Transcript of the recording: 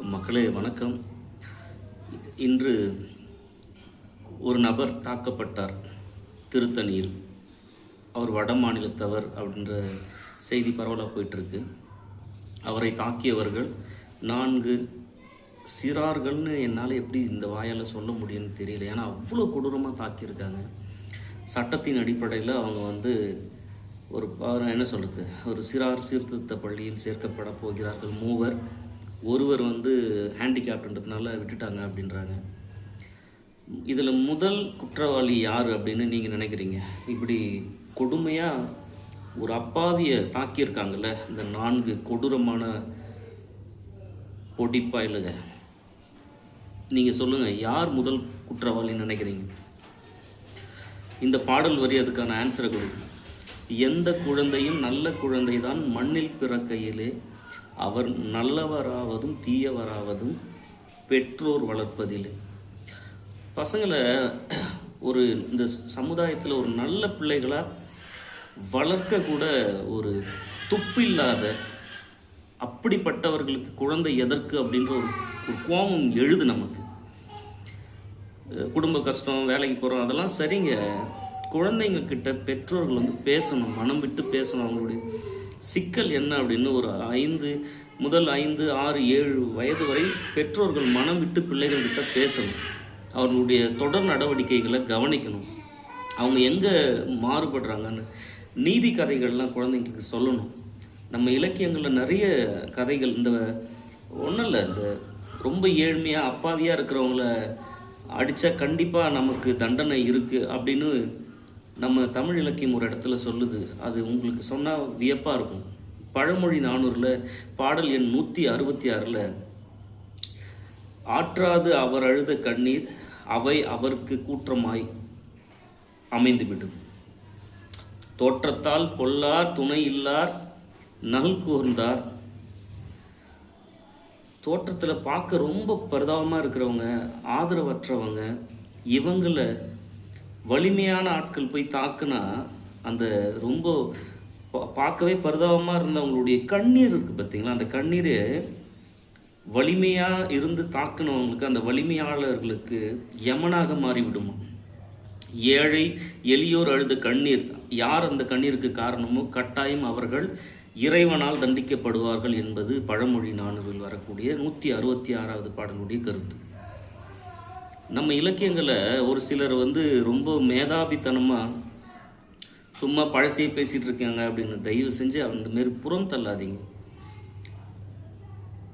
மக்களே வணக்கம். இன்று ஒரு நபர் தாக்கப்பட்டார் திருத்தணியில். அவர் வட மாநிலத்தவர் அப்படின்ற செய்தி பரவலாக போயிட்டுருக்கு. அவரை தாக்கியவர்கள் 4 சிறார்கள்னு என்னால் எப்படி இந்த வாயால் சொல்ல முடியும்னு தெரியல. ஏன்னா அவ்வளோ கொடூரமாக தாக்கியிருக்காங்க. சட்டத்தின் அடிப்படையில் அவங்க என்ன சொல்கிறது, ஒரு சிறார் சீர்திருத்த பள்ளியில் சேர்க்கப்பட போகிறார்கள் 3. ஒருவர் ஹேண்டிகேப்ன்றதுனால விட்டுட்டாங்க அப்படின்றாங்க. இதில் முதல் குற்றவாளி யார் அப்படின்னு நீங்கள் நினைக்கிறீங்க? இப்படி கொடுமையாக ஒரு அப்பாவியை தாக்கியிருக்காங்கல்ல, இந்த 4 கொடூரமான பொடிப்பாயிலுங்க. நீங்கள் சொல்லுங்கள், யார் முதல் குற்றவாளின்னு நினைக்கிறீங்க? இந்த பாடல் வரி அதுக்கான ஆன்சரை கொடுக்கும். எந்த குழந்தையும் நல்ல குழந்தை தான் மண்ணில் பிறக்கையிலே, அவர் நல்லவராவதும் தீயவராவதும் பெற்றோர் வளர்ப்பதில்லை. பசங்களை இந்த சமுதாயத்தில் ஒரு நல்ல பிள்ளைகளாக வளர்க்க கூட ஒரு துப்பில்லாத அப்படிப்பட்டவர்களுக்கு குழந்தை எதற்கு அப்படின்ற ஒரு கோபம் எழுது நமக்கு. குடும்ப கஷ்டம், வேலைக்கு போகிறோம், அதெல்லாம் சரிங்க. குழந்தைங்க கிட்ட பெற்றோர்கள் பேசணும், மனம் விட்டு பேசணும். அவங்களுடைய சிக்கல் என்ன அப்படின்னு ஒரு 5 முதல் 5, 6, 7 வயது வரை பெற்றோர்கள் மனம் விட்டு பிள்ளைகள்கிட்ட பேசணும். அவர்களுடைய தொடர் நடவடிக்கைகளை கவனிக்கணும். அவங்க எங்கே மாறுபடுறாங்கன்னு நீதி கதைகள்லாம் குழந்தைங்களுக்கு சொல்லணும். நம்ம இலக்கியங்களில் நிறைய கதைகள், இந்த ஒன்றும் இல்லை, இந்த ரொம்ப ஏழ்மையாக அப்பாவியாக இருக்கிறவங்கள அடித்தா கண்டிப்பாக நமக்கு தண்டனை இருக்குது அப்படின்னு நம்ம தமிழ் இலக்கியம் ஒரு இடத்துல சொல்லுது. அது உங்களுக்கு சொன்னால் வியப்பாக இருக்கும். பழமொழி 400 பாடல் எண் 166 ஆற்றாது அவர் அழுத கண்ணீர் அவை அவருக்கு கூற்றமாய் அமைந்துவிடும். தோற்றத்தால் பொல்லார் துணை இல்லார் நல் கூர்ந்தார். தோற்றத்தில் பார்க்க ரொம்ப பரிதாபமாக இருக்கிறவங்க, ஆதரவற்றவங்க, இவங்களை வலிமையான ஆட்கள் போய் தாக்குனா அந்த ரொம்ப பார்க்கவே பரிதாபமாக இருந்தவங்களுடைய கண்ணீர் இருக்குது பார்த்தீங்களா, அந்த கண்ணீர் வலிமையாக இருந்து தாக்குனவங்களுக்கு, அந்த வலிமையாளர்களுக்கு யமனாக மாறிவிடுமா. ஏழை எளியோர் அழுத கண்ணீர், யார் அந்த கண்ணீருக்கு காரணமோ கட்டாயம் அவர்கள் இறைவனால் தண்டிக்கப்படுவார்கள் என்பது பழமொழி 400 வரக்கூடிய 166வது பாடலுடைய கருத்து. நம்ம இலக்கியங்களை ஒரு சிலர் ரொம்ப மேதாபித்தனமாக சும்மா பழசையே பேசிகிட்டு இருக்காங்க அப்படின்னு தயவு செஞ்சு அந்த மாரி புறம் தள்ளாதீங்க.